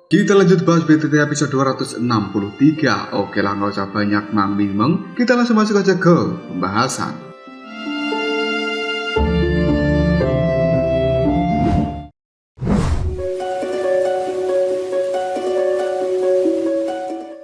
Kita lanjut bahas BTT episode 263. Oke lah, nggak usah banyak mang-ming-meng. Kita langsung masuk aja ke pembahasan.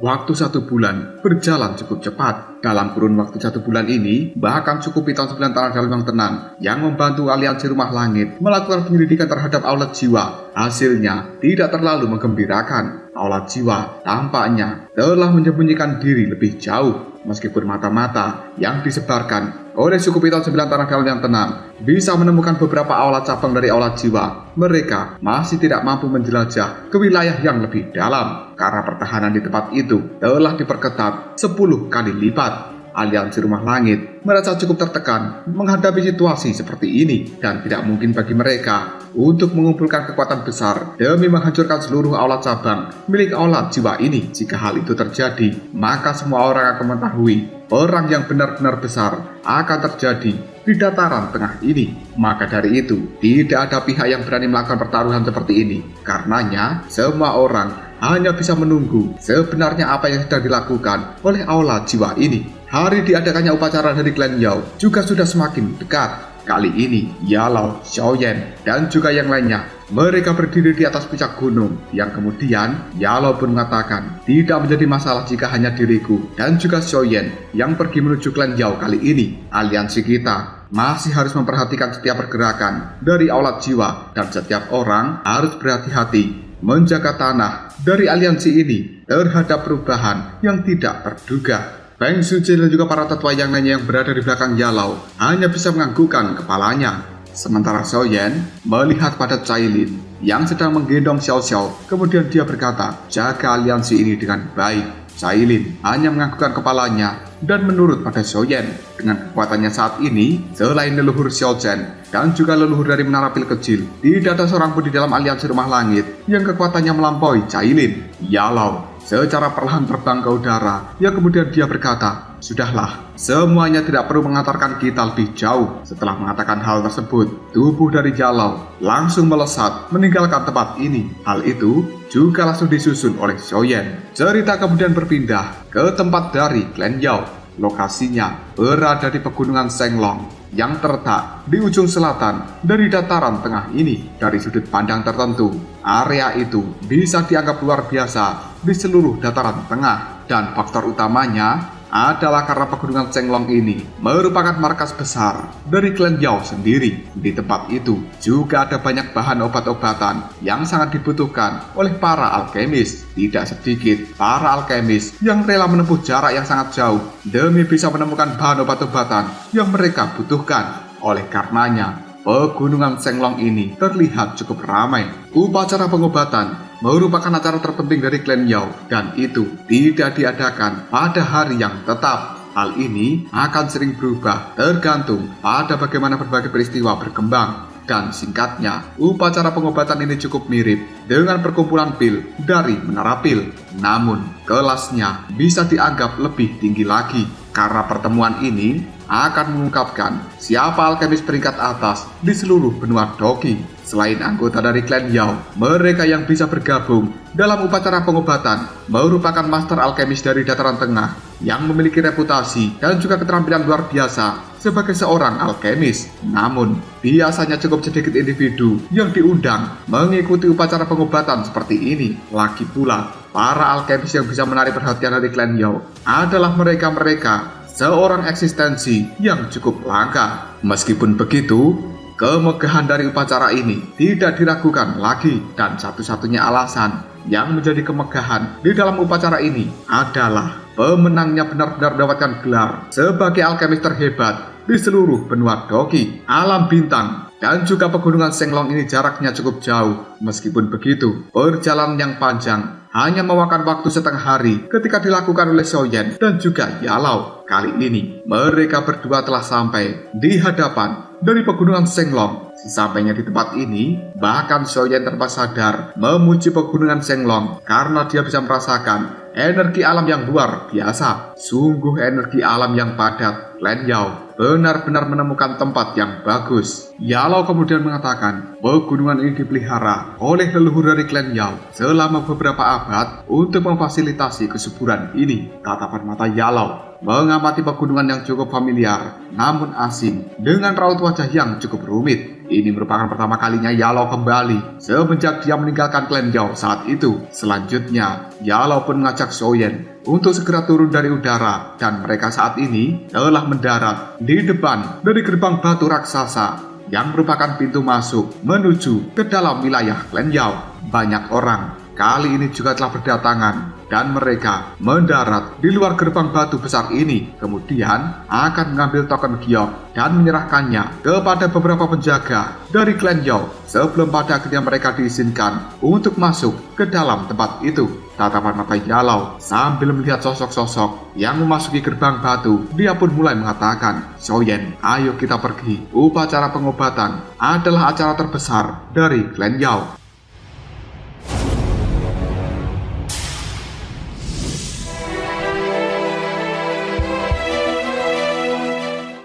Waktu 1 bulan berjalan cukup cepat. Dalam kurun waktu 1 bulan ini, bahkan cukup tahun 9 Tanah Dalam yang tenang, yang membantu aliansi Rumah Langit melakukan penyelidikan terhadap Aulat Jiwa. Hasilnya tidak terlalu menggembirakan. Aulat Jiwa tampaknya telah menyembunyikan diri lebih jauh. Meskipun mata-mata yang disebarkan oleh suku Piton 9 Tanah Dalam yang tenang bisa menemukan beberapa aulat cabang dari Aulat Jiwa, mereka masih tidak mampu menjelajah ke wilayah yang lebih dalam karena pertahanan di tempat itu telah diperketat 10 kali lipat. Aliansi Rumah Langit merasa cukup tertekan menghadapi situasi seperti ini dan tidak mungkin bagi mereka untuk mengumpulkan kekuatan besar demi menghancurkan seluruh aulat cabang milik Aulat Jiwa ini. Jika hal itu terjadi, maka semua orang akan mengetahui perang yang benar-benar besar akan terjadi di dataran tengah ini. Maka dari itu, tidak ada pihak yang berani melakukan pertaruhan seperti ini. Karenanya, semua orang hanya bisa menunggu sebenarnya apa yang sedang dilakukan oleh Aulat Jiwa ini. Hari diadakannya upacara dari klan Yao juga sudah semakin dekat. Kali ini, Yalao, Xiaoyan, dan juga yang lainnya, mereka berdiri di atas puncak gunung. Yang kemudian, Yalao pun mengatakan, tidak menjadi masalah jika hanya diriku dan juga Xiaoyan yang pergi menuju klan Yao kali ini. Aliansi kita masih harus memperhatikan setiap pergerakan dari Aulat Jiwa, dan setiap orang harus berhati-hati menjaga tanah dari aliansi ini terhadap perubahan yang tidak terduga. Peng Shuji dan juga para tetua yang lainnya yang berada di belakang Yalao hanya bisa menganggukkan kepalanya. Sementara Xiaoyan melihat pada Cailin yang sedang menggendong Xiao Xiao, kemudian dia berkata, jaga aliansi ini dengan baik. Cailin hanya menganggukkan kepalanya dan menurut pada Xiaoyan. Dengan kekuatannya saat ini, selain leluhur Xiaoyan dan juga leluhur dari Menara Pil Kecil, tidak ada seorang pun di dalam aliansi Rumah Langit yang kekuatannya melampaui Cailin. Yalao secara perlahan terbang ke udara, yang kemudian dia berkata, sudahlah, semuanya tidak perlu mengantarkan kita lebih jauh. Setelah mengatakan hal tersebut, tubuh dari Yalao langsung melesat meninggalkan tempat ini. Hal itu juga langsung disusun oleh Xiaoyan. Cerita kemudian berpindah ke tempat dari klan Yao. Lokasinya berada di pegunungan Shenglong yang terletak di ujung selatan dari dataran tengah ini. Dari sudut pandang tertentu, area itu bisa dianggap luar biasa di seluruh dataran tengah, dan faktor utamanya adalah karena pegunungan Shenglong ini merupakan markas besar dari klan Yao sendiri. Di tempat itu juga ada banyak bahan obat-obatan yang sangat dibutuhkan oleh para alkemis. Tidak sedikit para alkemis yang rela menempuh jarak yang sangat jauh demi bisa menemukan bahan obat-obatan yang mereka butuhkan. Oleh karenanya, pegunungan Shenglong ini terlihat cukup ramai. Upacara pengobatan merupakan acara terpenting dari klan Yao, dan itu tidak diadakan pada hari yang tetap. Hal ini akan sering berubah tergantung pada bagaimana berbagai peristiwa berkembang. Dan singkatnya, upacara pengobatan ini cukup mirip dengan perkumpulan pil dari Menara Pil. Namun, kelasnya bisa dianggap lebih tinggi lagi, karena pertemuan ini akan mengungkapkan siapa alkemis peringkat atas di seluruh benua Doki. Selain anggota dari klan Yao, mereka yang bisa bergabung dalam upacara pengobatan merupakan master alkemis dari dataran tengah yang memiliki reputasi dan juga keterampilan luar biasa sebagai seorang alkemis. Namun, biasanya cukup sedikit individu yang diundang mengikuti upacara pengobatan seperti ini. Lagi pula, para alkemis yang bisa menarik perhatian dari klan Yao adalah mereka-mereka seorang eksistensi yang cukup langka. Meskipun begitu, kemegahan dari upacara ini tidak diragukan lagi, dan satu-satunya alasan yang menjadi kemegahan di dalam upacara ini adalah pemenangnya benar-benar mendapatkan gelar sebagai alkemis terhebat di seluruh benua Doki. Alam bintang dan juga pegunungan Shenglong ini jaraknya cukup jauh. Meskipun begitu, perjalanan yang panjang hanya memakan waktu setengah hari ketika dilakukan oleh Xiaoyan dan juga Yalao. Kali ini, mereka berdua telah sampai di hadapan dari pegunungan Shenglong. Sesampainya di tempat ini, bahkan Xiaoyan tanpa sadar memuji pegunungan Shenglong karena dia bisa merasakan energi alam yang luar biasa. Sungguh energi alam yang padat. Klan Yao benar-benar menemukan tempat yang bagus. Yalo kemudian mengatakan pegunungan ini dipelihara oleh leluhur dari klan Yao selama beberapa abad untuk memfasilitasi kesuburan ini. Tatapan mata Yalo mengamati pegunungan yang cukup familiar namun asing dengan raut wajah yang cukup rumit. Ini merupakan pertama kalinya Yalo kembali semenjak dia meninggalkan klan Yao saat itu. Selanjutnya, Yalo pun mengajak Xiaoyan untuk segera turun dari udara dan mereka saat ini telah mendarat di depan dari gerbang batu raksasa yang merupakan pintu masuk menuju ke dalam wilayah klan Yao. Banyak orang kali ini juga telah berdatangan dan mereka mendarat di luar gerbang batu besar ini, kemudian akan mengambil token giok dan menyerahkannya kepada beberapa penjaga dari klan Yao sebelum pada akhirnya mereka diizinkan untuk masuk ke dalam tempat itu. Tatapan mata Yalo sambil melihat sosok-sosok yang memasuki gerbang batu, dia pun mulai mengatakan, "Xiaoyan, ayo kita pergi. Upacara pengobatan adalah acara terbesar dari klan Yao."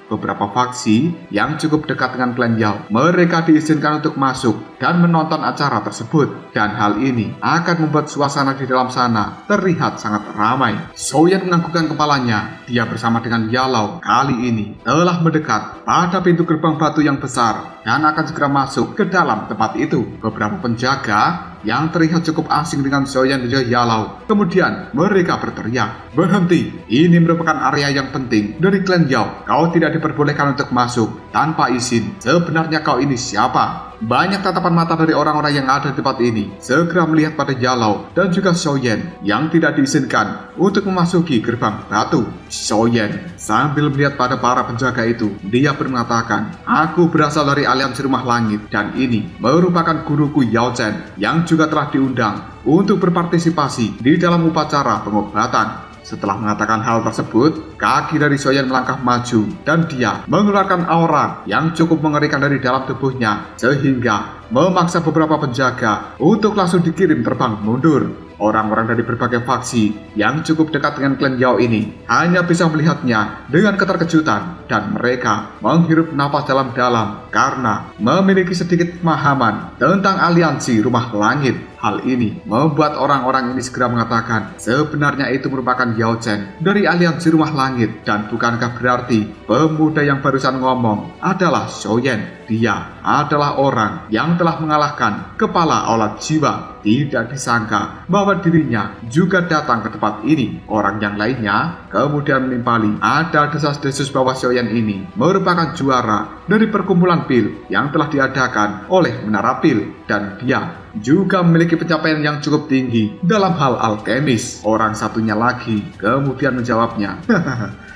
Beberapa faksi yang cukup dekat dengan klan Yao, mereka diizinkan untuk masuk dan menonton acara tersebut. Dan hal ini akan membuat suasana di dalam sana terlihat sangat ramai. Xiaoyan menganggukkan kepalanya. Dia bersama dengan Yalo kali ini telah mendekat pada pintu gerbang batu yang besar dan akan segera masuk ke dalam tempat itu. Beberapa penjaga yang terlihat cukup asing dengan Xiaoyan dan juga Yalo kemudian mereka berteriak, "Berhenti, ini merupakan area yang penting dari klan Yao. Kau tidak diperbolehkan untuk masuk tanpa izin. Sebenarnya kau ini siapa?" Banyak tatapan mata dari orang-orang yang ada di tempat ini segera melihat pada Yalo dan juga Xiaoyan yang tidak diizinkan untuk memasuki gerbang batu. Xiaoyan sambil melihat pada para penjaga itu, dia pun mengatakan, "Aku berasal dari aliansi rumah langit dan ini merupakan guruku Yao Chen yang juga telah diundang untuk berpartisipasi di dalam upacara pengobatan." Setelah mengatakan hal tersebut, kaki dari Xiaoyan melangkah maju dan dia mengeluarkan aura yang cukup mengerikan dari dalam tubuhnya sehingga memaksa beberapa penjaga untuk langsung dikirim terbang mundur. Orang-orang dari berbagai faksi yang cukup dekat dengan klan Yao ini hanya bisa melihatnya dengan keterkejutan dan mereka menghirup napas dalam-dalam karena memiliki sedikit pemahaman tentang aliansi rumah langit. Hal ini membuat orang-orang ini segera mengatakan sebenarnya itu merupakan Yao Chen dari aliansi rumah langit. Dan bukankah berarti pemuda yang barusan ngomong adalah Xiaoyan? Dia adalah orang yang telah mengalahkan kepala aulat jiwa. Tidak disangka bahwa dirinya juga datang ke tempat ini. Orang yang lainnya kemudian menimpali. Ada desas-desus bahwa Xiaoyan ini merupakan juara dari perkumpulan pil yang telah diadakan oleh Menara Pil. Dan dia juga memiliki pencapaian yang cukup tinggi dalam hal alkemis. Orang satunya lagi kemudian menjawabnya,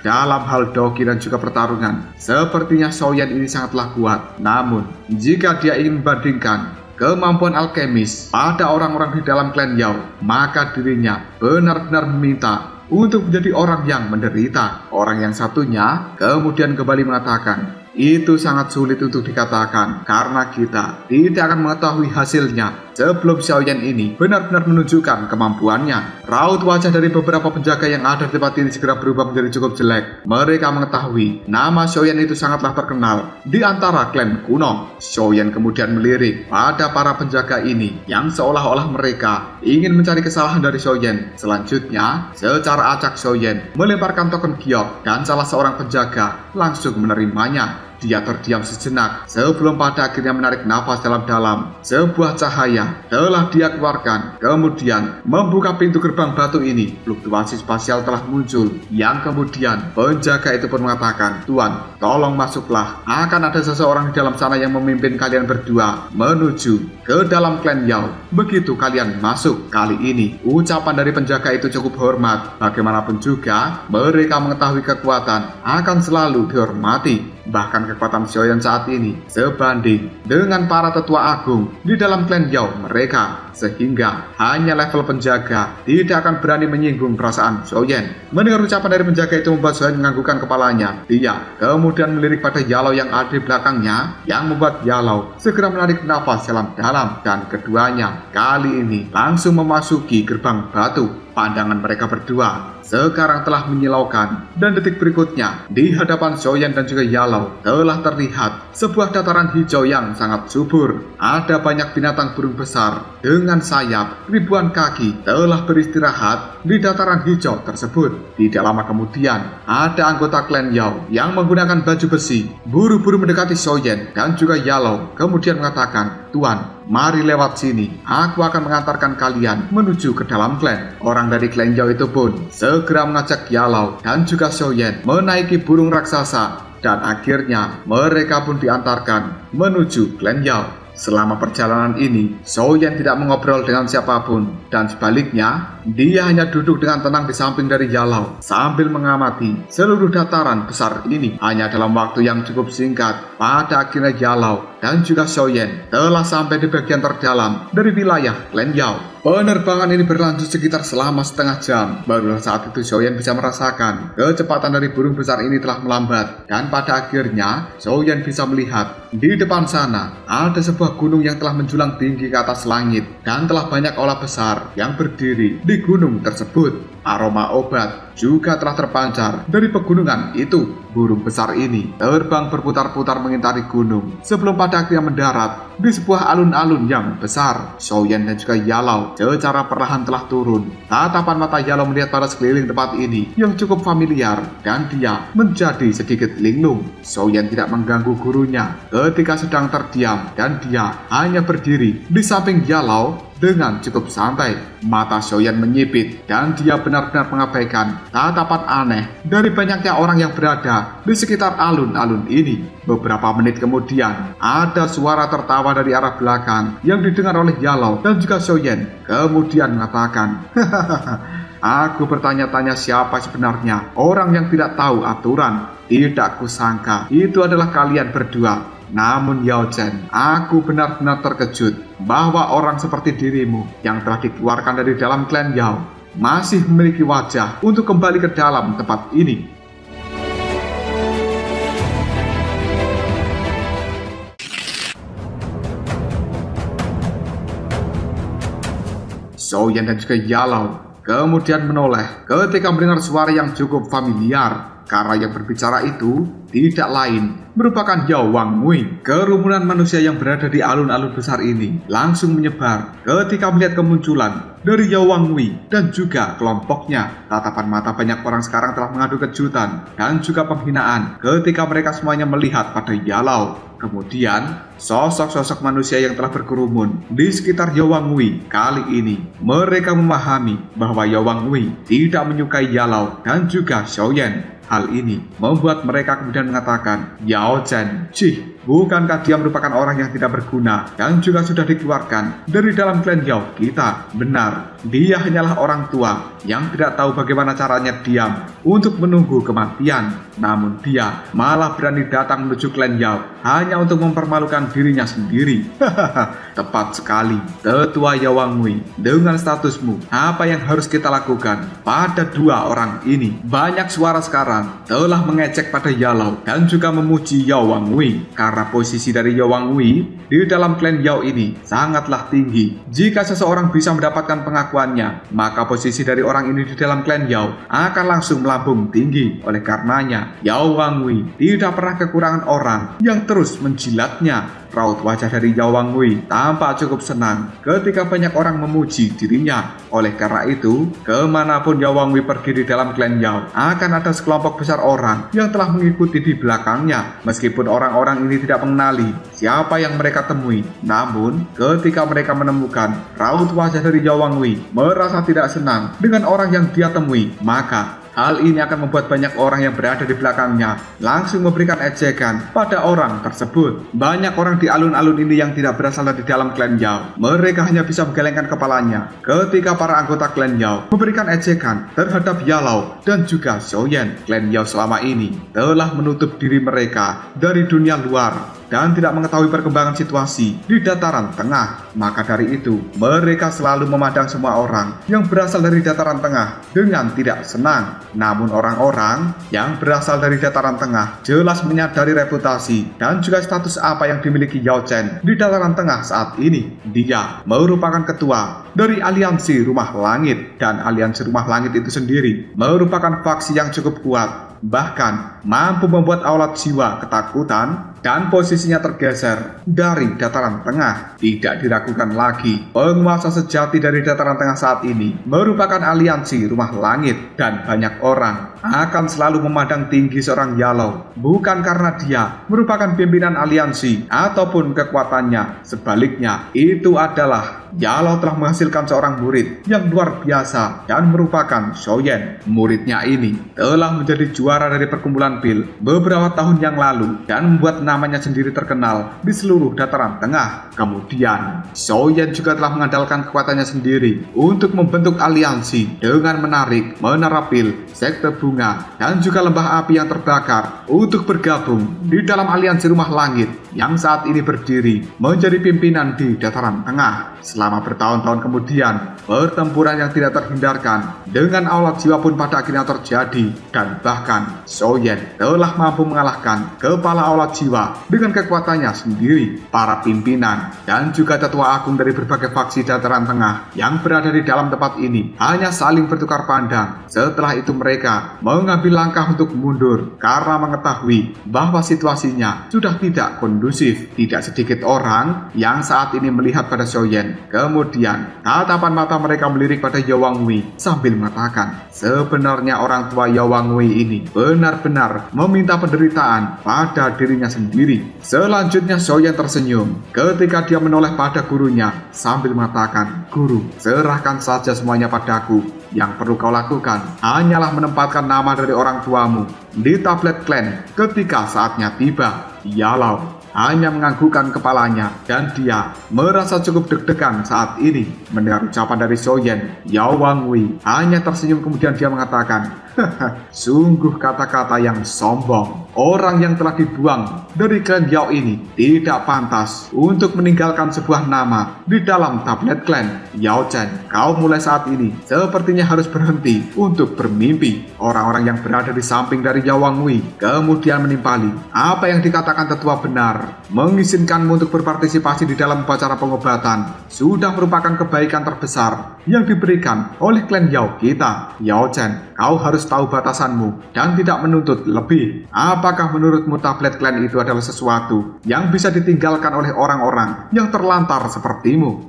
dalam hal doki dan juga pertarungan, sepertinya Xiaoyan ini sangatlah kuat. Namun, jika dia ingin membandingkan kemampuan alkemis pada orang-orang di dalam klan Yao, maka dirinya benar-benar meminta untuk menjadi orang yang menderita. Orang yang satunya kemudian kembali mengatakan, itu sangat sulit untuk dikatakan karena kita tidak akan mengetahui hasilnya sebelum Xiaoyan ini benar-benar menunjukkan kemampuannya. Raut wajah dari beberapa penjaga yang ada di tempat ini segera berubah menjadi cukup jelek. Mereka mengetahui nama Xiaoyan itu sangatlah terkenal di antara klan kuno. Xiaoyan kemudian melirik pada para penjaga ini yang seolah-olah mereka ingin mencari kesalahan dari Xiaoyan. Selanjutnya, secara acak Xiaoyan melemparkan token giok dan salah seorang penjaga langsung menerimanya. Dia terdiam sejenak sebelum pada akhirnya menarik nafas dalam-dalam. Sebuah cahaya telah dia keluarkan, kemudian membuka pintu gerbang batu ini. Fluktuasi spasial telah muncul, yang kemudian penjaga itu pun mengatakan, "Tuan, tolong masuklah. Akan ada seseorang di dalam sana yang memimpin kalian berdua menuju ke dalam klan Yao. Begitu kalian masuk." Kali ini, ucapan dari penjaga itu cukup hormat. Bagaimanapun juga, mereka mengetahui kekuatan akan selalu dihormati. Bahkan kekuatan Xiaoyan saat ini sebanding dengan para tetua agung di dalam klan Yao mereka. sehingga hanya level penjaga tidak akan berani menyinggung perasaan Xiaoyan. Mendengar ucapan dari penjaga itu membuat Xiaoyan menganggukkan kepalanya. Dia kemudian melirik pada Yalau yang ada di belakangnya, yang membuat Yalau segera menarik nafas dalam-dalam, dan keduanya kali ini langsung memasuki gerbang batu. Pandangan mereka berdua sekarang telah menyilaukan, dan detik berikutnya di hadapan Xiaoyan dan juga Yalau telah terlihat sebuah dataran hijau yang sangat subur. Ada banyak binatang burung besar dengan sayap ribuan kaki telah beristirahat di dataran hijau tersebut. Tidak lama kemudian ada anggota klan Yao yang menggunakan baju besi buru-buru mendekati Xiaoyan dan juga Yalau, kemudian mengatakan, "Tuan, mari lewat sini. Aku akan mengantarkan kalian menuju ke dalam klan." Orang dari klan Yao itu pun segera mengajak Yalau dan juga Xiaoyan menaiki burung raksasa, dan akhirnya mereka pun diantarkan menuju klan Yao. Selama perjalanan ini, Xiaoyan tidak mengobrol dengan siapapun, dan sebaliknya, dia hanya duduk dengan tenang di samping dari Yalau sambil mengamati seluruh dataran besar ini. Hanya dalam waktu yang cukup singkat, pada akhirnya Yalau dan juga Xiaoyan telah sampai di bagian terdalam dari wilayah klan Yao. Penerbangan ini berlanjut sekitar selama setengah jam. Barulah saat itu Xiaoyan bisa merasakan kecepatan dari burung besar ini telah melambat, dan pada akhirnya Xiaoyan bisa melihat di depan sana ada sebuah gunung yang telah menjulang tinggi ke atas langit, dan telah banyak aula besar yang berdiri di gunung tersebut. Aroma obat juga telah terpancar dari pegunungan itu. Burung besar ini terbang berputar-putar mengitari gunung sebelum pada akhirnya mendarat di sebuah alun-alun yang besar. Xiaoyan dan juga Yalau secara perlahan telah turun. Tatapan mata Yalau melihat pada sekeliling tempat ini yang cukup familiar, dan dia menjadi sedikit linglung. Xiaoyan tidak mengganggu gurunya ketika sedang terdiam, dan dia hanya berdiri di samping Yalau dengan cukup santai. Mata Xiaoyan menyipit, dan dia benar-benar mengabaikan tatapan aneh dari banyaknya orang yang berada di sekitar alun-alun ini. Beberapa menit kemudian, ada suara tertawa dari arah belakang yang didengar oleh Yalau dan juga Xiaoyan. Kemudian mengatakan, "Aku bertanya-tanya siapa sebenarnya orang yang tidak tahu aturan. Tidak kusangka itu adalah kalian berdua. Namun Yao Chen, aku benar-benar terkejut bahwa orang seperti dirimu yang telah dikeluarkan dari dalam klan Yao masih memiliki wajah untuk kembali ke dalam tempat ini." Xiaoyan dan juga Yalau kemudian menoleh ketika mendengar suara yang cukup familiar, karena yang berbicara itu tidak lain merupakan Yao Wangwei. Kerumunan manusia yang berada di alun-alun besar ini langsung menyebar ketika melihat kemunculan dari Yao Wangwei dan juga kelompoknya. Tatapan mata banyak orang sekarang telah mengadu kejutan dan juga penghinaan ketika mereka semuanya melihat pada Yalau. Kemudian, sosok-sosok manusia yang telah berkerumun di sekitar Yao Wangwei kali ini, mereka memahami bahwa Yao Wangwei tidak menyukai Yalau dan juga Xiaoyan. Hal ini membuat mereka kemudian mengatakan, "Yao Chen, bukankah dia merupakan orang yang tidak berguna dan juga sudah dikeluarkan dari dalam klan Yao kita?" Benar, dia hanyalah orang tua yang tidak tahu bagaimana caranya diam untuk menunggu kematian. Namun dia malah berani datang menuju klan Yao hanya untuk mempermalukan dirinya sendiri. Tepat sekali, tetua Yao Wangwei. Dengan statusmu, apa yang harus kita lakukan pada dua orang ini? Banyak suara sekarang telah mengecek pada Yalau dan juga memuji Yao Wangwei, karena posisi dari Yao Wangwei di dalam klan Yao ini sangatlah tinggi. Jika seseorang bisa mendapatkan pengakuannya, maka posisi dari orang ini di dalam klan Yao akan langsung melambung tinggi. Oleh karenanya, Yao Wangwei tidak pernah kekurangan orang yang terus menjilatnya. Raut wajah dari Yao Wangwei tampak cukup senang ketika banyak orang memuji dirinya. Oleh karena itu, kemanapun Yao Wangwei pergi di dalam klan Yao, akan ada sekelompok besar orang yang telah mengikuti di belakangnya. Meskipun orang-orang ini tidak mengenali siapa yang mereka temui, namun ketika mereka menemukan raut wajah dari Yao Wangwei merasa tidak senang dengan orang yang dia temui, maka hal ini akan membuat banyak orang yang berada di belakangnya langsung memberikan ejekan pada orang tersebut. Banyak orang di alun-alun ini yang tidak berasal dari dalam klan Yao. Mereka hanya bisa menggelengkan kepalanya ketika para anggota klan Yao memberikan ejekan terhadap Yalau dan juga Xiaoyan. Klan Yao selama ini telah menutup diri mereka dari dunia luar dan tidak mengetahui perkembangan situasi di dataran tengah. Maka dari itu, mereka selalu memandang semua orang yang berasal dari dataran tengah dengan tidak senang. Namun orang-orang yang berasal dari dataran tengah jelas menyadari reputasi dan juga status apa yang dimiliki Yao Chen di dataran tengah saat ini. Dia merupakan ketua dari Aliansi Rumah Langit, dan Aliansi Rumah Langit itu sendiri merupakan faksi yang cukup kuat, bahkan mampu membuat Aulat Jiwa ketakutan dan posisinya tergeser dari dataran tengah. Tidak diragukan lagi, penguasa sejati dari dataran tengah saat ini merupakan Aliansi Rumah Langit, dan banyak orang akan selalu memandang tinggi seorang Yalou, bukan karena dia merupakan pimpinan aliansi ataupun kekuatannya. Sebaliknya, itu adalah Yalou telah menghasilkan seorang murid yang luar biasa dan merupakan Shoyen. Muridnya ini telah menjadi juara dari perkumpulan Pil beberapa tahun yang lalu dan membuat namanya sendiri terkenal di seluruh dataran tengah. Kemudian, Shoyen juga telah mengandalkan kekuatannya sendiri untuk membentuk aliansi dengan menarik Menara Pil, Sekte Bunga, dan juga Lembah Api yang terbakar untuk bergabung di dalam Aliansi Rumah Langit yang saat ini berdiri menjadi pimpinan di dataran tengah. Selama bertahun-tahun kemudian, pertempuran yang tidak terhindarkan dengan Aulat Jiwa pun pada akhirnya terjadi, dan bahkan Shoyen telah mampu mengalahkan kepala Aulat Jiwa dengan kekuatannya sendiri. Para pimpinan dan juga tetua agung dari berbagai faksi dataran tengah yang berada di dalam tempat ini hanya saling bertukar pandang. Setelah itu mereka mengambil langkah untuk mundur karena mengetahui bahwa situasinya sudah tidak kondusif. Tidak sedikit orang yang saat ini melihat pada Shoyen. Kemudian tatapan mata mereka melirik pada Yao Wangwei sambil mengatakan, sebenarnya orang tua Yao Wangwei ini benar-benar meminta penderitaan pada dirinya sendiri. Selanjutnya Shoyen tersenyum ketika dia menoleh pada gurunya sambil mengatakan, "Guru, serahkan saja semuanya padaku. Yang perlu kau lakukan hanyalah menempatkan nama dari orang tuamu di tablet klan ketika saatnya tiba." Yalou hanya menganggukkan kepalanya dan dia merasa cukup deg-degan saat ini mendengar ucapan dari Shoyen. Yao Wangwei hanya tersenyum, kemudian dia mengatakan, sungguh kata-kata yang sombong. Orang yang telah dibuang dari klan Yao ini tidak pantas untuk meninggalkan sebuah nama di dalam tablet klan. Yao Chen, kau mulai saat ini sepertinya harus berhenti untuk bermimpi. Orang-orang yang berada di samping dari Yao Wangwei kemudian menimpali, apa yang dikatakan tetua benar. Mengizinkanmu untuk berpartisipasi di dalam upacara pengobatan sudah merupakan kebaikan terbesar yang diberikan oleh klan Yao kita. Yao Chen, kau harus tahu batasanmu dan tidak menuntut lebih. Apakah menurutmu tablet klan itu adalah sesuatu yang bisa ditinggalkan oleh orang-orang yang terlantar sepertimu?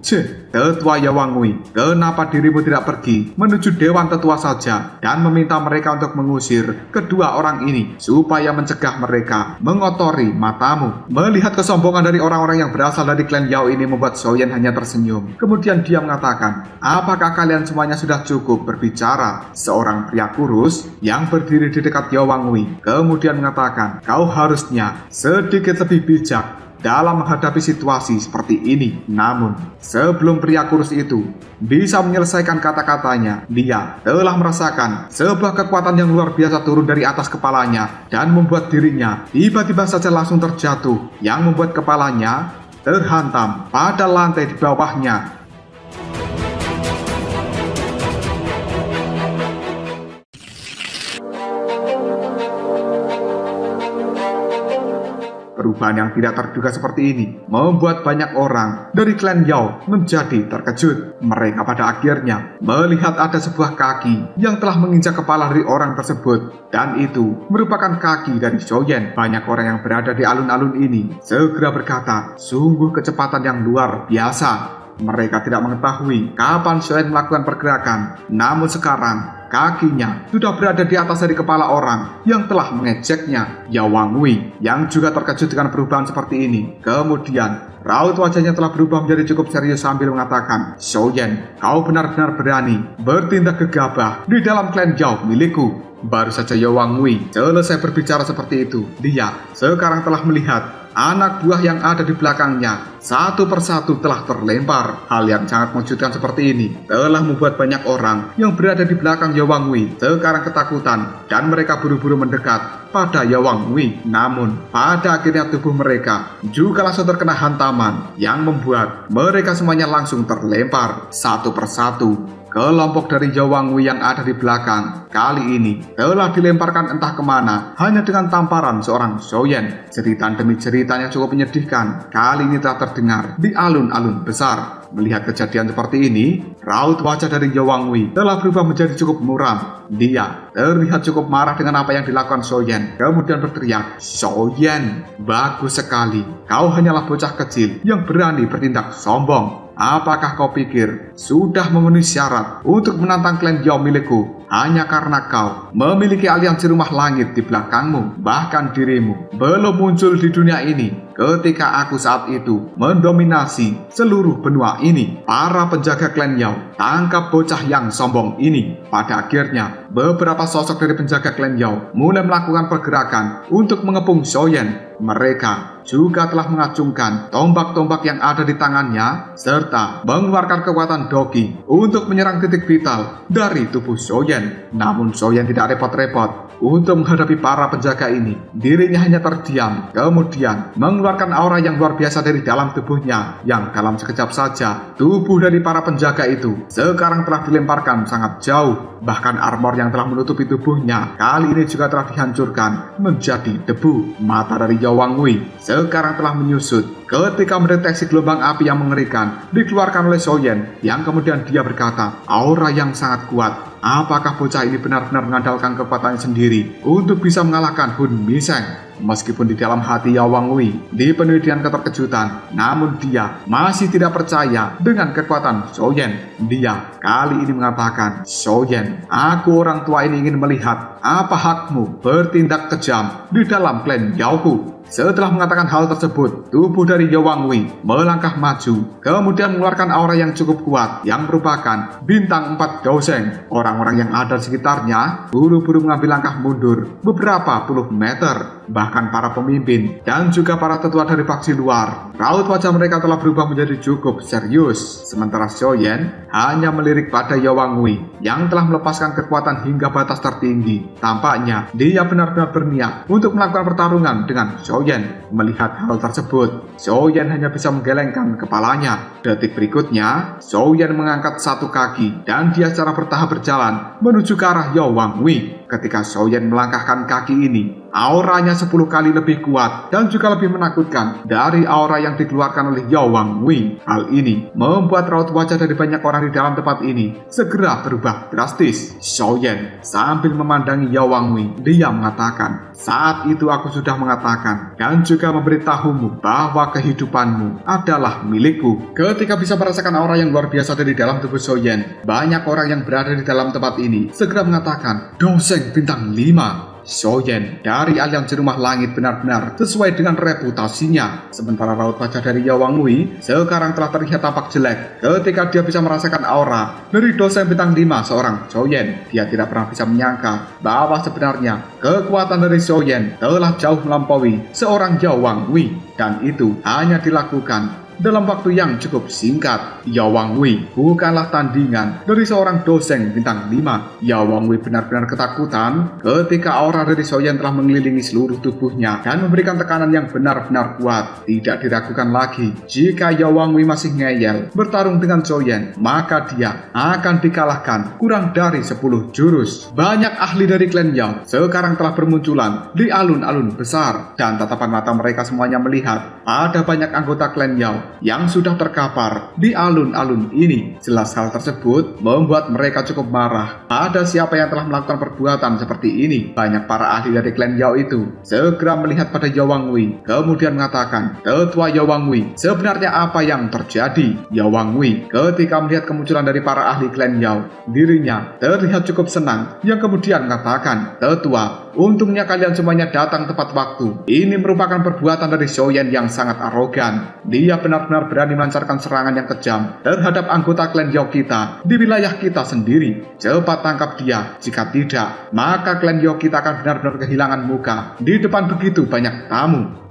Tetua Yao Wangwei, kenapa dirimu tidak pergi menuju Dewan Tetua saja dan meminta mereka untuk mengusir kedua orang ini supaya mencegah mereka mengotori matamu? Melihat kesombongan dari orang-orang yang berasal dari klan Yao ini membuat Shoyen hanya tersenyum. Kemudian dia mengatakan, apakah kalian semuanya sudah cukup berbicara? Seorang pria kurus yang berdiri di dekat Yao Wangwei kemudian mengatakan, kau harusnya sedikit lebih bijak dalam menghadapi situasi seperti ini. Namun, sebelum pria kurus itu bisa menyelesaikan kata-katanya, dia telah merasakan sebuah kekuatan yang luar biasa turun dari atas kepalanya dan membuat dirinya tiba-tiba saja langsung terjatuh, yang membuat kepalanya terhantam pada lantai di bawahnya. Perubahan yang tidak terduga seperti ini membuat banyak orang dari klan Yao menjadi terkejut. Mereka pada akhirnya melihat ada sebuah kaki yang telah menginjak kepala dari orang tersebut, dan itu merupakan kaki dari Shoyen. Banyak orang yang berada di alun-alun ini segera berkata, sungguh kecepatan yang luar biasa. Mereka tidak mengetahui kapan Shoyen melakukan pergerakan, namun sekarang kakinya sudah berada di atas dari kepala orang yang telah mengejeknya. Yao Wangwei yang juga terkejut dengan perubahan seperti ini. Kemudian raut wajahnya telah berubah menjadi cukup serius sambil mengatakan, Shoyen, kau benar-benar berani bertindak gegabah di dalam klan Yao milikku. Baru saja Yao Wangwei selesai berbicara seperti itu, dia sekarang telah melihat anak buah yang ada di belakangnya satu persatu telah terlempar. Hal yang sangat mengejutkan seperti ini telah membuat banyak orang yang berada di belakang Yao Wangwei sekarang ketakutan dan mereka buru-buru mendekat pada Yawang Wei. Namun, pada akhirnya tubuh mereka juga langsung terkena hantaman yang membuat mereka semuanya langsung terlempar satu persatu. Kelompok dari Yawang Wei yang ada di belakang kali ini telah dilemparkan entah kemana hanya dengan tamparan seorang Xiaoyan. Cerita demi cerita yang cukup menyedihkan kali ini telah terdengar di alun-alun besar. Melihat kejadian seperti ini, raut wajah dari Yawang Wei telah berubah menjadi cukup muram. Dia terlihat cukup marah dengan apa yang dilakukan Xiaoyan. Kemudian berteriak, "Xiaoyan, bagus sekali. Kau hanyalah bocah kecil yang berani bertindak sombong. Apakah kau pikir sudah memenuhi syarat untuk menantang klan Yao milikku hanya karena kau memiliki aliansi rumah langit di belakangmu? Bahkan dirimu belum muncul di dunia ini ketika aku saat itu mendominasi seluruh benua ini. Para penjaga klan Yao, tangkap bocah yang sombong ini." Pada akhirnya, beberapa sosok dari penjaga klan Yao mulai melakukan pergerakan untuk mengepung Xiaoyan. Mereka juga telah mengacungkan tombak-tombak yang ada di tangannya serta mengeluarkan kekuatan doki untuk menyerang titik vital dari tubuh Xiaoyan. Namun Xiaoyan tidak repot-repot untuk menghadapi para penjaga ini. Dirinya hanya terdiam, kemudian mengeluarkan aura yang luar biasa dari dalam tubuhnya, yang dalam sekejap saja tubuh dari para penjaga itu sekarang telah dilemparkan sangat jauh. Bahkan armor yang telah menutupi tubuhnya kali ini juga telah dihancurkan menjadi debu. Mata dari Yawang Wei sekarang telah menyusut ketika mendeteksi gelombang api yang mengerikan dikeluarkan oleh Xiaoyan, yang kemudian dia berkata, "Aura yang sangat kuat. Apakah bocah ini benar-benar mengandalkan kekuatannya sendiri untuk bisa mengalahkan Hun Miseng?" Meskipun di dalam hati Yawang Wei dipenuhi dengan keterkejutan, namun dia masih tidak percaya dengan kekuatan Xiaoyan. Dia kali ini mengatakan, "Xiaoyan, aku orang tua ini ingin melihat apa hakmu bertindak kejam di dalam klan Yaohu." Setelah mengatakan hal tersebut, tubuh dari Yawang Wei melangkah maju, kemudian mengeluarkan aura yang cukup kuat yang merupakan bintang 4 Daoseng. Orang-orang yang ada di sekitarnya buru-buru mengambil langkah mundur beberapa puluh meter. Bahkan para pemimpin dan juga para tetua dari faksi luar, raut wajah mereka telah berubah menjadi cukup serius. Sementara Xiaoyan hanya melirik pada Yawang Wei yang telah melepaskan kekuatan hingga batas tertinggi. Tampaknya dia benar-benar berniat untuk melakukan pertarungan dengan Xiaoyan. Melihat hal tersebut, Xiaoyan hanya bisa menggelengkan kepalanya. Detik berikutnya, Xiaoyan mengangkat satu kaki dan dia secara bertahap berjalan menuju ke arah Yawang Wei. Ketika Xiaoyan melangkahkan kaki ini, auranya 10 kali lebih kuat dan juga lebih menakutkan dari aura yang dikeluarkan oleh Yawang Wei. Hal ini membuat raut wajah dari banyak orang di dalam tempat ini segera berubah drastis. Xiaoyan sambil memandangi Yawang Wei, dia mengatakan, "Saat itu aku sudah mengatakan dan juga memberitahumu bahwa kehidupanmu adalah milikku." Ketika bisa merasakan aura yang luar biasa dari dalam tubuh Xiaoyan, banyak orang yang berada di dalam tempat ini segera mengatakan, "Daoseng bintang 5. Xiaoyan dari aliansi rumah langit benar-benar sesuai dengan reputasinya." Sementara raut wajah dari Yawang Wei sekarang telah terlihat tampak jelek ketika dia bisa merasakan aura dari Daoseng bintang 5 seorang Xiaoyan. Dia tidak pernah bisa menyangka bahwa sebenarnya kekuatan dari Xiaoyan telah jauh melampaui seorang Yawang Wei, dan itu hanya dilakukan dalam waktu yang cukup singkat. Yawang Wei bukanlah tandingan dari seorang Daoseng bintang 5. Yawang Wei benar-benar ketakutan ketika aura dari Xiaoyan telah mengelilingi seluruh tubuhnya dan memberikan tekanan yang benar-benar kuat. Tidak diragukan lagi, jika Yawang Wei masih ngeyel bertarung dengan Xiaoyan, maka dia akan dikalahkan kurang dari 10 jurus. Banyak ahli dari klan Yao sekarang telah bermunculan di alun-alun besar, dan tatapan mata mereka semuanya melihat ada banyak anggota klan Yao yang sudah terkapar di alun-alun ini. Jelas hal tersebut membuat mereka cukup marah pada siapa yang telah melakukan perbuatan seperti ini. Banyak para ahli dari klan Yao itu segera melihat pada Yawang Wei, kemudian mengatakan, "Tetua Yawang Wei, sebenarnya apa yang terjadi?" Yawang Wei ketika melihat kemunculan dari para ahli klan Yao, dirinya terlihat cukup senang, yang kemudian mengatakan, "Tetua, untungnya kalian semuanya datang tepat waktu. Ini merupakan perbuatan dari Xiaoyan yang sangat arogan. Dia benar-benar berani melancarkan serangan yang kejam terhadap anggota klan Yao kita di wilayah kita sendiri. Cepat tangkap dia. Jika tidak, maka klan Yao kita akan benar-benar kehilangan muka di depan begitu banyak tamu."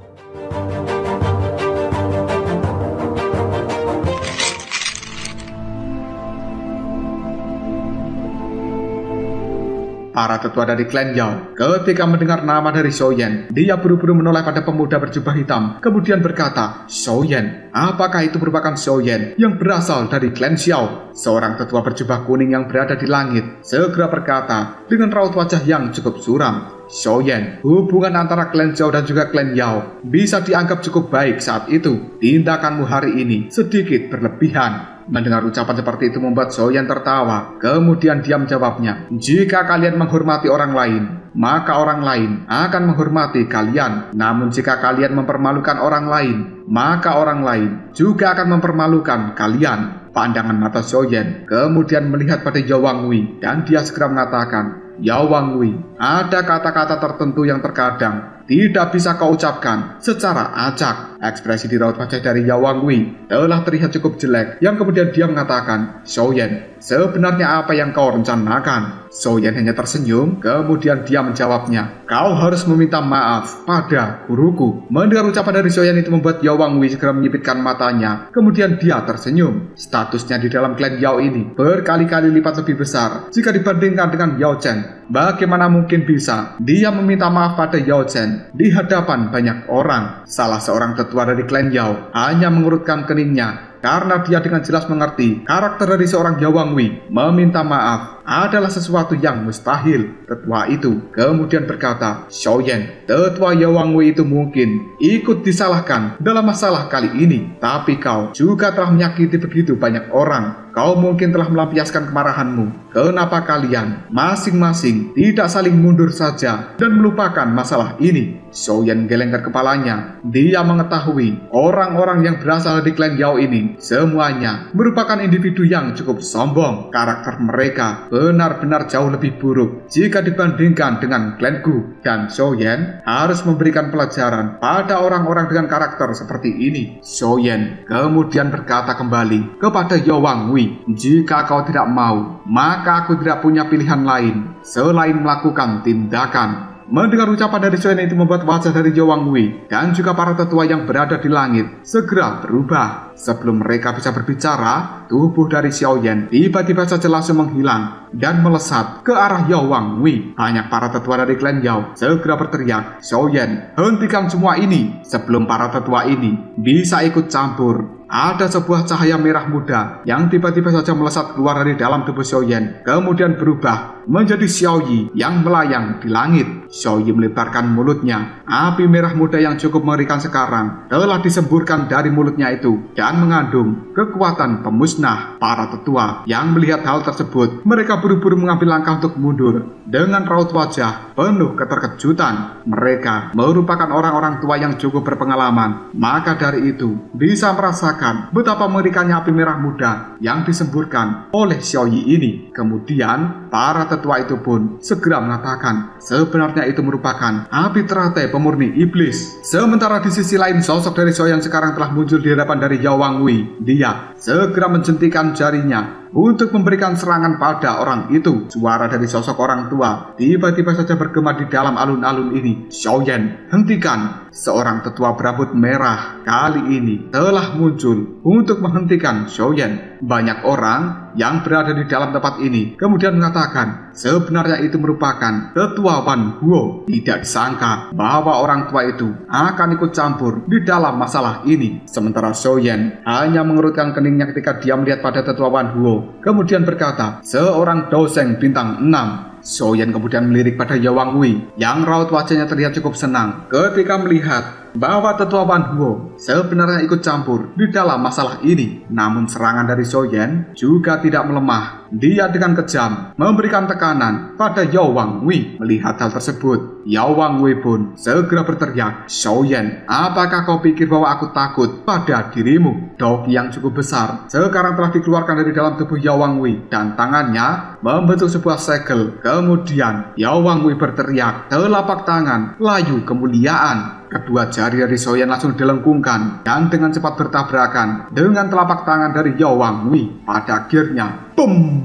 para tetua dari klan Yao. Ketika mendengar nama dari Xiaoyan, dia buru-buru menoleh pada pemuda berjubah hitam, kemudian berkata, "Xiaoyan, apakah itu merupakan Xiaoyan yang berasal dari klan Xiao?" Seorang tetua berjubah kuning yang berada di langit segera berkata dengan raut wajah yang cukup suram, "Xiaoyan, hubungan antara klan Xiao dan juga klan Yao bisa dianggap cukup baik saat itu. Tindakanmu hari ini sedikit berlebihan." Mendengar ucapan seperti itu membuat Xiaoyan tertawa. Kemudian dia menjawabnya, "Jika kalian menghormati orang lain, maka orang lain akan menghormati kalian. Namun jika kalian mempermalukan orang lain, maka orang lain juga akan mempermalukan kalian." Pandangan mata Xiaoyan kemudian melihat pada Yao Wangwei dan dia segera mengatakan, "Yao Wangwei, ada kata-kata tertentu yang terkadang tidak bisa kau ucapkan secara acak." Ekspresi di raut wajah dari Yao Wangwei telah terlihat cukup jelek, yang kemudian dia mengatakan, "Xiaoyan, sebenarnya apa yang kau rencanakan?" Xiaoyan hanya tersenyum, kemudian dia menjawabnya, "Kau harus meminta maaf pada guruku." Mendengar ucapan dari Xiaoyan itu membuat Yao Wangwei segera menyipitkan matanya, kemudian dia tersenyum. Statusnya di dalam klan Yao ini berkali-kali lipat lebih besar jika dibandingkan dengan Yao Chen. Bagaimana mungkin bisa dia meminta maaf pada Yao Chen di hadapan banyak orang? Salah seorang tetua dari klan Yao hanya mengurutkan keningnya karena dia dengan jelas mengerti karakter dari seorang Yao Wangwei meminta maaf adalah sesuatu yang mustahil. Tetua itu kemudian berkata, "Xiaoyan, tetua Yao Wangwei itu mungkin ikut disalahkan dalam masalah kali ini, tapi kau juga telah menyakiti begitu banyak orang. Kau mungkin telah melampiaskan kemarahanmu. Kenapa kalian masing-masing tidak saling mundur saja dan melupakan masalah ini?" Xiaoyan gelengkan kepalanya. Dia mengetahui orang-orang yang berasal dari klan Yao ini semuanya merupakan individu yang cukup sombong. Karakter mereka benar-benar jauh lebih buruk jika dibandingkan dengan klan Gu, dan Xiaoyan harus memberikan pelajaran pada orang-orang dengan karakter seperti ini. Xiaoyan kemudian berkata kembali kepada Yao Wangwei, "Jika kau tidak mau, maka aku tidak punya pilihan lain selain melakukan tindakan." Mendengar ucapan dari Xiaoyan itu membuat wajah dari Yao Wangwei dan juga para tetua yang berada di langit segera berubah. Sebelum mereka bisa berbicara, tubuh dari Xiaoyan tiba-tiba saja langsung menghilang dan melesat ke arah Yao Wangwei. Banyak para tetua dari klan Yao segera berteriak, "Xiaoyan, hentikan semua ini sebelum para tetua ini bisa ikut campur." Ada sebuah cahaya merah muda yang tiba-tiba saja melesat keluar dari dalam tubuh Xiaoyan, kemudian berubah menjadi Xiaoyi yang melayang di langit. Xiaoyi melebarkan mulutnya. Api merah muda yang cukup mengerikan sekarang telah disemburkan dari mulutnya itu dan mengandung kekuatan pemusnah. Para tetua yang melihat hal tersebut, mereka buru-buru mengambil langkah untuk mundur dengan raut wajah penuh keterkejutan. Mereka merupakan orang-orang tua yang cukup berpengalaman, maka dari itu bisa merasakan betapa mengerikannya api merah muda yang disemburkan oleh Xiaoyi ini. Kemudian para tetua itu pun segera mengatakan sebenarnya itu merupakan api teratai pemurni iblis. Sementara di sisi lain, sosok dari Xiaoyan sekarang telah muncul di hadapan dari Yao Wangwei. Dia segera menjentikan jarinya untuk memberikan serangan pada orang itu. Suara dari sosok orang tua tiba-tiba saja bergema di dalam alun-alun ini. "Xiaoyan, hentikan!" Seorang tetua berambut merah kali ini telah muncul untuk menghentikan Xiaoyan. Banyak orang yang berada di dalam tempat ini kemudian mengatakan sebenarnya itu merupakan tetua Wan Huo. Tidak disangka bahwa orang tua itu akan ikut campur di dalam masalah ini. Sementara Xiaoyan hanya mengerutkan keningnya ketika dia melihat pada tetua Wan Huo, kemudian berkata, "Seorang dosen bintang 6. Xiaoyan kemudian melirik pada Yao Wangwei yang raut wajahnya terlihat cukup senang ketika melihat bahwa tetua Wan Huo sebenarnya ikut campur di dalam masalah ini. Namun serangan dari Xiaoyan juga tidak melemah. Dia dengan kejam memberikan tekanan pada Yao Wangwei. Melihat hal tersebut, Yao Wangwei pun segera berteriak, "Xiaoyan, apakah kau pikir bahwa aku takut pada dirimu?" Doki yang cukup besar sekarang telah dikeluarkan dari dalam tubuh Yao Wangwei dan tangannya membentuk sebuah segel. Kemudian Yao Wangwei berteriak, telapak tangan layu kemuliaan. Kedua jari dari Xiaoyan langsung dilengkungkan dan dengan cepat bertabrakan dengan telapak tangan dari Yao Wangwei. Pada akhirnya, boom!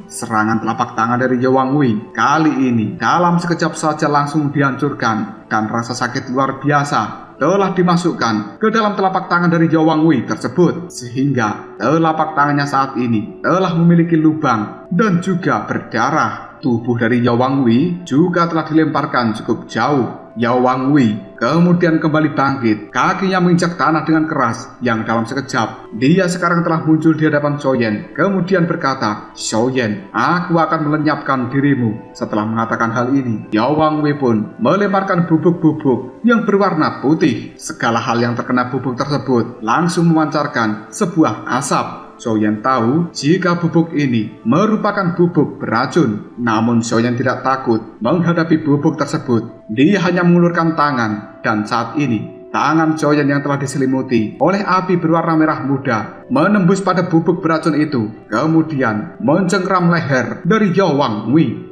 Serangan telapak tangan dari Yao Wangwei kali ini dalam sekejap saja langsung dihancurkan dan rasa sakit luar biasa telah dimasukkan ke dalam telapak tangan dari Yao Wangwei tersebut, sehingga telapak tangannya saat ini telah memiliki lubang dan juga berdarah. tubuh dari Yao Wangwei juga telah dilemparkan cukup jauh. Yao Wangwei kemudian kembali bangkit, kakinya menginjak tanah dengan keras yang dalam sekejap dia sekarang telah muncul di hadapan Zhou Yan, kemudian berkata, "Zhou Yan, aku akan melenyapkan dirimu." Setelah mengatakan hal ini, Yao Wangwei pun melemparkan bubuk-bubuk yang berwarna putih. Segala hal yang terkena bubuk tersebut langsung memancarkan sebuah asap. Zhou Yan tahu jika bubuk ini merupakan bubuk beracun. Namun Zhou Yan tidak takut menghadapi bubuk tersebut. Dia hanya mengulurkan tangan, dan saat ini tangan Zhou Yan yang telah diselimuti oleh api berwarna merah muda menembus pada bubuk beracun itu, kemudian mencengkram leher dari Yao Wangwei.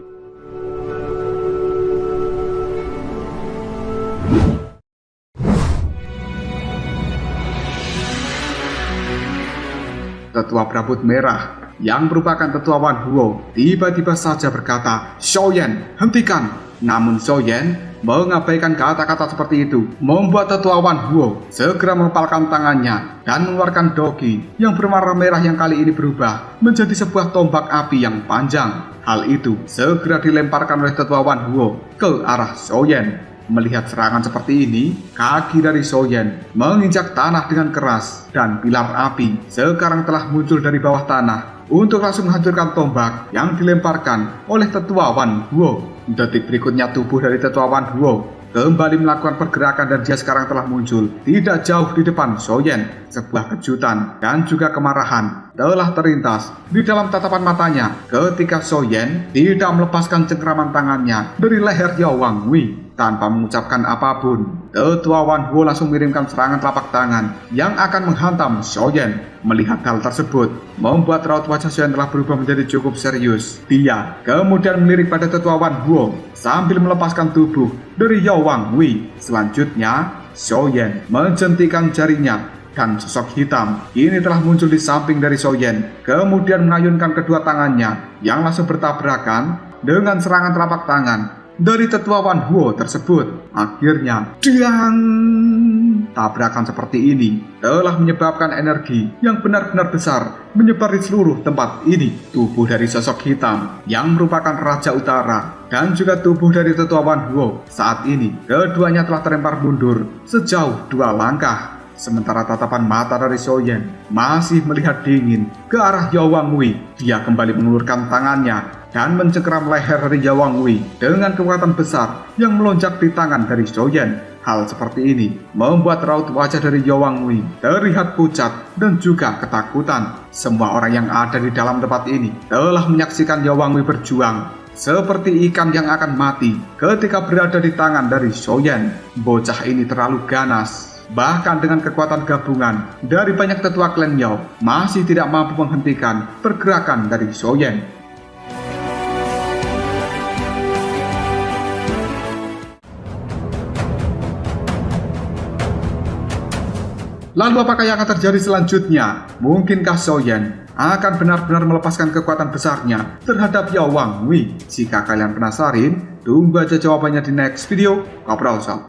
Tetua berambut merah yang merupakan Tetua Wan Huo tiba-tiba saja berkata, "Zhou Yan, hentikan!" Namun Zhou Yan mengabaikan kata-kata seperti itu, membuat Tetua Wan Huo segera mengepalkan tangannya dan mengeluarkan dogi yang berwarna merah yang kali ini berubah menjadi sebuah tombak api yang panjang. Hal itu segera dilemparkan oleh Tetua Wan Huo ke arah Zhou Yan. Melihat serangan seperti ini, kaki dari Zhou Yan menginjak tanah dengan keras dan pilar api sekarang telah muncul dari bawah tanah untuk langsung menghancurkan tombak yang dilemparkan oleh Tetua Wan Huo. Detik berikutnya tubuh dari Tetua Wan Huo kembali melakukan pergerakan dan dia sekarang telah muncul tidak jauh di depan Zhou Yan. Sebuah kejutan dan juga kemarahan telah terlintas di dalam tatapan matanya ketika Zhou Yan tidak melepaskan cengkraman tangannya dari leher Yao Wangwei. Tanpa mengucapkan apapun, Tetua Wan Huo langsung mengirimkan serangan telapak tangan yang akan menghantam Zhou Yan. Melihat hal tersebut, membuat raut wajah Zhou Yan telah berubah menjadi cukup serius. Dia kemudian melirik pada Tetua Wan Huo sambil melepaskan tubuh dari Yao Wangwei. Selanjutnya, Zhou Yan menjentikan jarinya dan sosok hitam ini telah muncul di samping dari Zhou Yan, kemudian mengayunkan kedua tangannya yang langsung bertabrakan dengan serangan telapak tangan dari Tetua Wan Huo tersebut. Akhirnya, diang! Tabrakan seperti ini telah menyebabkan energi yang benar-benar besar menyebar di seluruh tempat ini. Tubuh dari sosok hitam yang merupakan Raja Utara dan juga tubuh dari Tetua Wan Huo saat ini keduanya telah terlempar mundur sejauh 2 langkah. Sementara tatapan mata dari Zhou Yan masih melihat dingin ke arah Yao Wangwei. Dia kembali mengulurkan tangannya dan mencengkram leher dari Yao Wangwei dengan kekuatan besar yang melonjak di tangan dari Zhou Yan. Hal seperti ini membuat raut wajah dari Yao Wangwei terlihat pucat dan juga ketakutan. Semua orang yang ada di dalam tempat ini telah menyaksikan Yao Wangwei berjuang seperti ikan yang akan mati ketika berada di tangan dari Zhou Yan. Bocah ini terlalu ganas. Bahkan dengan kekuatan gabungan dari banyak tetua klan Yao masih tidak mampu menghentikan pergerakan dari Zhou Yan. Lalu apakah yang akan terjadi selanjutnya? Mungkinkah Zhou Yan akan benar-benar melepaskan kekuatan besarnya terhadap Yao Wangwei? Jika kalian penasaran, tunggu aja jawabannya di next video. Kapralsal.